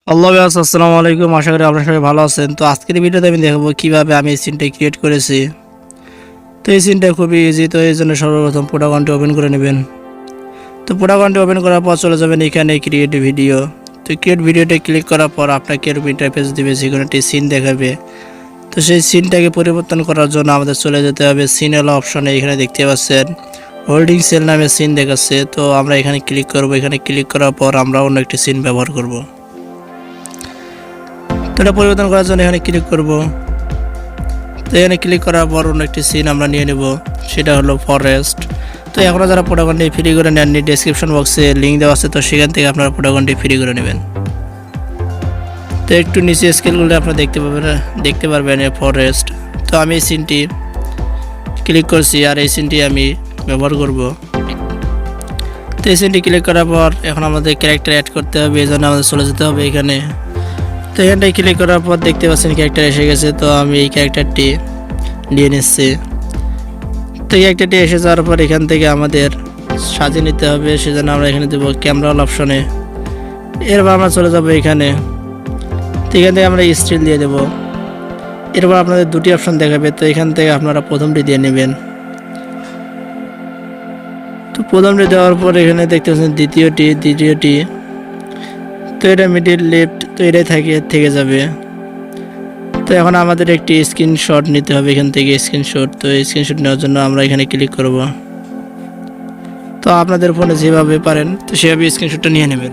Hello viewers, আসসালামু আলাইকুম। আশা করি আপনারা সবাই ভালো আছেন। তো আজকের ভিডিওতে আমি দেখাবো কিভাবে আমি এই সিনটা ক্রিয়েট করেছি। তো এই সিনটা খুবই ইজি। তো এই জন্য সর্বপ্রথম পোটাগনটি ওপেন করে নেবেন। তো পোটাগনটি ওপেন করার পর চলে যাবেন এখানে ক্রিয়েট ভিডিও। তো ক্রিয়েট ভিডিওতে ক্লিক করার পর আপনাকে এরকম ইন্টারফেস দিবে, যেখানে একটি সিন দেখাবে। তো সেই সিনটাকে পরিবর্তন করার জন্য আমাদের চলে যেতে হবে সিন এলো অপশনে। এখানে দেখতে পাচ্ছেন হোল্ডিং সেল নামে সিন দেখাচ্ছে। তো আমরা এখানে ক্লিক করব। এখানে ক্লিক করার পর আমরা অন্য একটি সিন ব্যবহার করব। তো এটা পরিবর্তন করার জন্য এখানে ক্লিক করব। তো এখানে ক্লিক করার পর অন্য একটি সিন আমরা নিয়ে নেব, সেটা হলো ফরেস্ট। তো এখনও যারা পোটাগনটি ফ্রি করে নেননি, ডেসক্রিপশন বক্সে লিঙ্ক দেওয়া আছে, তো সেখান থেকে আপনারা পোটাগনটি ফ্রি করে নেবেন। তো একটু নিচে স্কেলগুলো আপনারা দেখতে পারবেন ফরেস্ট। তো আমি এই সিনটি ক্লিক করছি আর এই সিনটি আমি ব্যবহার করব। তো এই সিনটি ক্লিক করার পর এখন আমাদের ক্যারেক্টার অ্যাড করতে হবে, এই জন্য আমাদের চলে যেতে হবে এখানে। তো এখানটায় ক্লিক করার পর দেখতে পাচ্ছেন ক্যারেক্টার এসে গেছে। তো আমি এই ক্যারেক্টারটি নিয়ে নিচ্ছি। তো এই ক্যারেক্টারটি এসে যাওয়ার পর এখান থেকে আমাদের সাজিয়ে নিতে হবে, সেজন্য আমরা এখানে দেবো ক্যামেরা অপশনে। এরপর আমরা চলে যাব এখানে। তো এখান থেকে আমরা স্টিল দিয়ে দেবো। এরপর আপনাদের দুটি অপশন দেখাবে, তো এখান থেকে আপনারা প্রথমটি দিয়ে নেবেন। তো প্রথমটি দেওয়ার পর এখানে দেখতে পাচ্ছেন দ্বিতীয়টি। তো এটা মিডিল লেফট, তো এটাই থেকে যাবে। তো এখন আমাদের একটি স্ক্রিনশট নিতে হবে এখান থেকে স্ক্রিনশট। তো স্ক্রিনশট নেওয়ার জন্য আমরা এখানে ক্লিক করব। তো আপনাদের ফোনে যেভাবে পারেন তো সেভাবে স্ক্রিনশটটা নিয়ে নেবেন।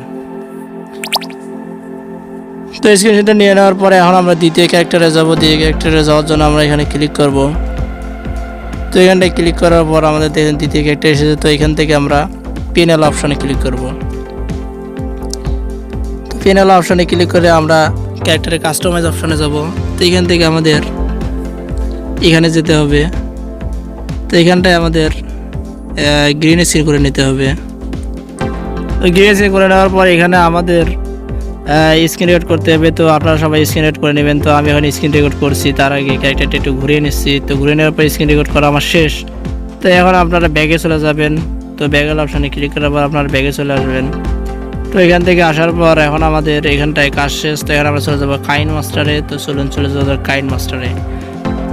তো স্ক্রিনশটটা নিয়ে নেওয়ার পরে এখন আমরা দ্বিতীয় ক্যারেক্টারে যাব। দ্বিতীয় ক্যারেক্টারে যাওয়ার জন্য আমরা এখানে ক্লিক করব। তো এখানটায় ক্লিক করার পর আমাদের দেখেন দ্বিতীয় ক্যারেক্টার এসেছে। তো এখান থেকে আমরা প্যানেল অপশনে ক্লিক করব। তো প্যানেল অপশনে ক্লিক করে আমরা ক্যারেক্টারের কাস্টমাইজ অপশনে যাব। তো এখান থেকে আমাদের এখানে যেতে হবে। তো এখানটায় আমাদের গ্রিন স্ক্রিন করে নিতে হবে। তো গ্রিন স্ক্রিন করে নেওয়ার পর এখানে আমাদের স্ক্রিন রেকর্ড করতে হবে। তো আপনারা সবাই স্ক্রিন রেকর্ড করে নেবেন। তো আমি এখন স্ক্রিন রেকর্ড করছি, তার আগে ক্যারেক্টারটা একটু ঘুরিয়ে নিচ্ছি। তো ঘুরিয়ে নেওয়ার পর স্ক্রিন রেকর্ড করা আমার শেষ। তো এখন আপনারা ব্যাগে চলে যাবেন। তো ব্যাগের অপশানে ক্লিক করার পর আপনারা ব্যাগে চলে আসবেন। তো এখান থেকে আসার পর এখন আমাদের এখানটায় কাজ শেষ। তো এখানে আমরা চলে যাবো কাইন মাস্টারে। তো চলে যাবো কাইন মাস্টারে।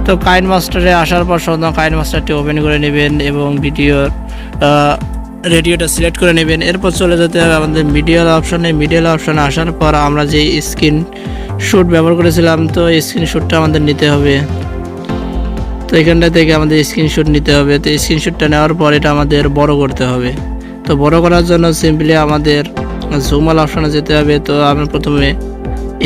তো কাইন মাস্টারে আসার পর সাধারণত কাইন মাস্টারটি ওপেন করে নেবেন এবং রেডিওটা সিলেক্ট করে নেবেন। এরপর চলে যেতে হবে আমাদের মিডিয়াল অপশনে আসার পর আমরা যে স্ক্রিন শ্যুট ব্যবহার করেছিলাম, তো স্ক্রিনশটটা আমাদের নিতে হবে। তো এখানটা থেকে আমাদের স্ক্রিনশট নিতে হবে। তো স্ক্রিনশটটা নেওয়ার পর এটা আমাদের বড় করতে হবে। তো বড় করার জন্য সিম্পলি আমাদের জুমাল অপশনে যেতে হবে। তো আমি প্রথমে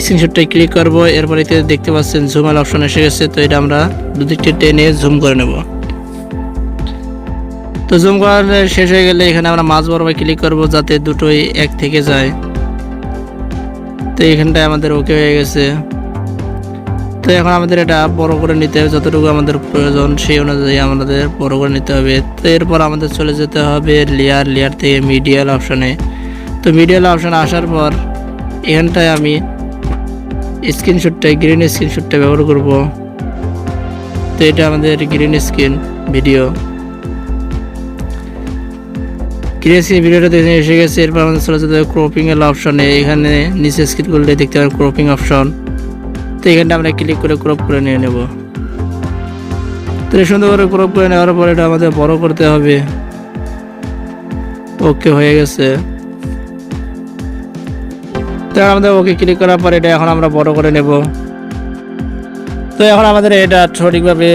স্ক্রিনশটটাই ক্লিক করব। এরপর এতে দেখতে পাচ্ছেন জুমাল অপশন এসে গেছে। তো এটা আমরা দুদিকটি টেনে জুম করে নেব। তো জুম করা শেষ হয়ে গেলে এখানে আমরা মাঝ বরাবর ক্লিক করব, যাতে দুটোই এক থেকে যায়। তো এখানটায় আমাদের ওকে হয়ে গেছে। তো এখন আমাদের এটা বড় করে নিতে হবে, যতটুকু আমাদের প্রয়োজন সেই অনুযায়ী আমাদের বড় করে নিতে হবে। তো এরপর আমাদের চলে যেতে হবে লেয়ার থেকে মিডিয়াল অপশনে। তো মিডিয়াল অপশনে আসার পর এখানটায় আমি গ্রিন স্ক্রিনশটটা ব্যবহার করব। তো এটা আমাদের গ্রিন স্ক্রিন ভিডিওটা দেখে এসে গেছে। এরপর আমাদের চলে যেতে হবে ক্রপিং এর অপশনে। এখানে নিচে স্ক্রিন করলে দেখতে পাবেন ক্রপিং অপশন। তো এখানটা আমরা ক্লিক করে ক্রপ করে নিয়ে নেব। তো সুন্দর করে ক্রপ করে নেওয়ার পর এটা আমাদের বড় করতে হবে। ওকে হয়ে গেছে। তো আমাদের ওকে ক্লিক করার পর এটা এখন আমরা বড় করে নেব। তো এখন আমাদের এটা সঠিকভাবে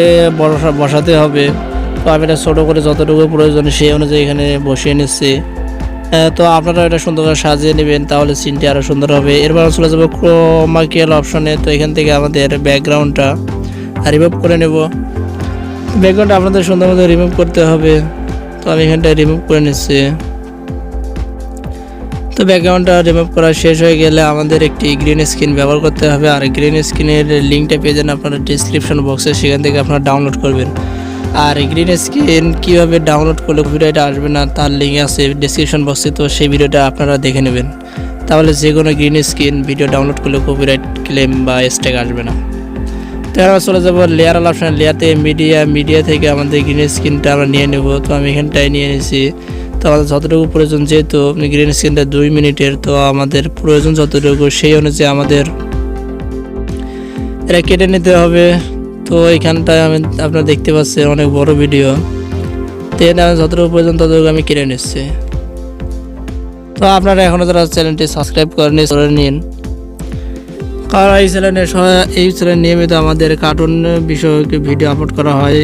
বসাতে হবে। তো আমি এটা ছোটো করে যতটুকু প্রয়োজন সেই অনুযায়ী এখানে বসিয়ে নিচ্ছি। তো আপনারা এটা সুন্দর করে সাজিয়ে নেবেন, তাহলে সিনটি আরও সুন্দর হবে। এরপর চলে যাবো ক্রোমাকিয়াল অপশনে। তো এখান থেকে আমাদের ব্যাকগ্রাউন্ডটা রিমুভ করে নেব। ব্যাকগ্রাউন্ডটা আপনাদের সুন্দর মতো রিমুভ করতে হবে। তো আমি এখানটায় রিমুভ করে নিচ্ছি। তো ব্যাকগ্রাউন্ডটা রিমুভ করা শেষ হয়ে গেলে আমাদের একটি গ্রিন স্ক্রিন ব্যবহার করতে হবে। আর গ্রিন স্ক্রিনের লিঙ্কটা পেয়ে যান আপনারা ডিসক্রিপশন বক্সে, সেখান থেকে আপনারা ডাউনলোড করবেন। আর গ্রিন স্ক্রিন কীভাবে ডাউনলোড করলে ভিডিওটা আসবে না তার লিঙ্ক আছে ডিসক্রিপশন বক্সে। তো সেই ভিডিওটা আপনারা দেখে নেবেন, তাহলে যে কোনো গ্রিন স্ক্রিন ভিডিও ডাউনলোড করলে কপিরাইট ক্লেম বা স্ট্রাইক আসবে না। তো আমরা চলে যাবো লেয়ার অপশন। লেয়ার থেকে মিডিয়া থেকে আমাদের গ্রিন স্ক্রিনটা আমরা নিয়ে নেব। তো আমি এখানটায় নিয়ে নিয়েছি। তো আমাদের যতটুকু প্রয়োজন, যেহেতু গ্রিন স্ক্রিনটা 2 মিনিটের, তো আমাদের প্রয়োজন যতটুকু সেই অনুযায়ী আমাদের এটা কেটে নিতে হবে। তো এইখানটায় আপনারা দেখতে পাচ্ছেন অনেক বড় ভিডিও, তো এটা যতটুকু প্রয়োজন ততটুকু আমি কেটে নিচ্ছি। তো আপনারা এখনও যারা চ্যানেলটি সাবস্ক্রাইব করেন করে নিন, কারণ এই চ্যানেলে নিয়মিত আমাদের কার্টুন বিষয়ক ভিডিও আপলোড করা হয়,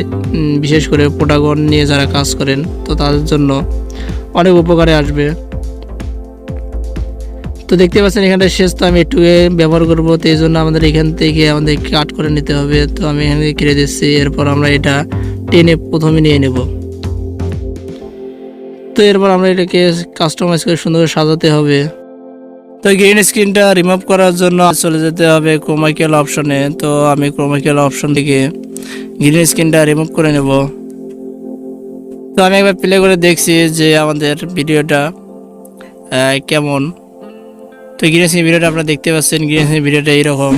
বিশেষ করে পোটাগন নিয়ে যারা কাজ করেন তো তাদের জন্য অনেক উপকারে আসবে। তো দেখতে পাচ্ছেন এখানটা শেষ, তো আমি একটু ব্যবহার করব, তো এই জন্য আমাদের এখান থেকে আমাদের কাট করে নিতে হবে। তো আমি এখান থেকে কেটে দিচ্ছি, এরপর আমরা এটা টেনে প্রথমে নিয়ে নেব। তো এরপর আমরা এটাকে কাস্টমাইজ করে সুন্দর সাজাতে হবে। তো গ্রিন স্ক্রিনটা রিমুভ করার জন্য চলে যেতে হবে ক্রোমাইকেল অপশনে। তো আমি ক্রোমাইকেল অপশন থেকে গ্রিন স্ক্রিনটা রিমুভ করে নেব। তো আমি একবার প্লে করে দেখছি যে আমাদের ভিডিওটা কেমন। তো গ্রিন স্ক্রিন ভিডিওটা আপনারা দেখতে পাচ্ছেন, গ্রিন স্ক্রিন ভিডিওটা এইরকম।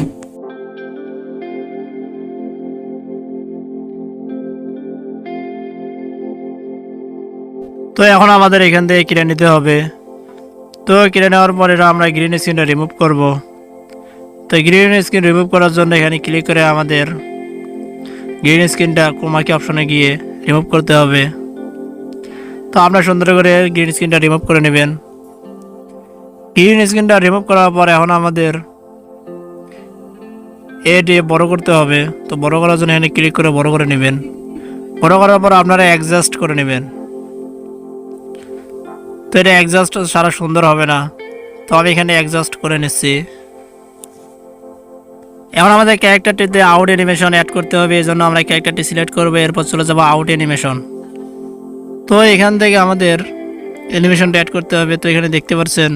তো এখন আমাদের এখান থেকে কেটে নিতে হবে। তো কেটে নেওয়ার পরে আমরা গ্রিন স্ক্রিনটা রিমুভ করব। তো গ্রিন স্ক্রিন রিমুভ করার জন্য এখানে ক্লিক করে আমাদের গ্রিন স্ক্রিনটা ক্রোমাকি অপশনে গিয়ে রিমুভ করতে হবে। তো আপনারা সুন্দর করে গ্রিন স্ক্রিনটা রিমুভ করে নেবেন। গ্রিন স্ক্রিনটা রিমুভ করার পর এখন আমাদের এটি বড় করতে হবে। তো বড় করার জন্য এখানে ক্লিক করে বড় করে নেবেন। বড় করার পর আপনারা অ্যাডজাস্ট করে নেবেন। তো এটা অ্যাডজাস্ট সারা সুন্দর হবে না, তো আমি এখানে অ্যাডজাস্ট করে নিচ্ছি। এখন আমাদের ক্যারেক্টারটিতে আউট অ্যানিমেশন অ্যাড করতে হবে, এই জন্য আমরা ক্যারেক্টারটি সিলেক্ট করবো, এরপর চলে যাবো আউট অ্যানিমেশন। তো এখান থেকে আমাদের অ্যানিমেশনটা অ্যাড করতে হবে। তো এখানে দেখতে পাচ্ছেন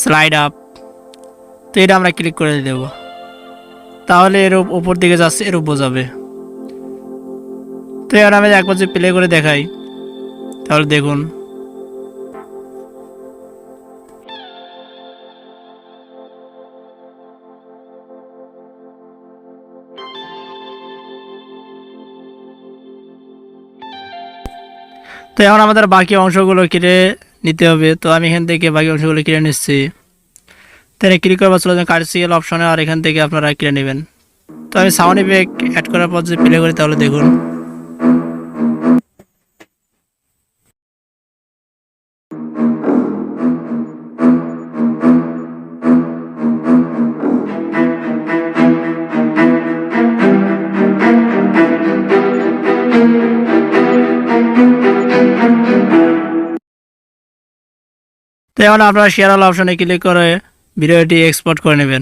স্লাইড আপ, তো এটা আমরা ক্লিক করে দেব, তাহলে এর উপর দিকে যাচ্ছে এর বোঝাবে। তো এবার আমি একবার যে প্লে করে দেখাই, তাহলে দেখুন। তো এখন আমাদের বাকি অংশগুলো কেটে নিতে হবে। তো আমি এখান থেকে বাকি অংশগুলো কেটে নিচ্ছি। তাহলে ক্লিক করবার চলে যান কার্সিয়াল অপশনে, আর এখান থেকে আপনারা কেটে নেবেন। তো আমি সাউন্ড ইফেক্ট অ্যাড করার পর যদি প্লে করি তাহলে দেখুন। তো এখন আপনারা শেয়ার অল অপশনে ক্লিক করে ভিডিওটি এক্সপোর্ট করে নেবেন।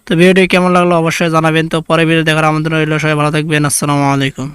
তো ভিডিওটি কেমন লাগলো অবশ্যই জানাবেন। তো পরে ভিডিও দেখার আমন্ত্রণ রইল। সবাই ভালো থাকবেন। আসসালামু আলাইকুম।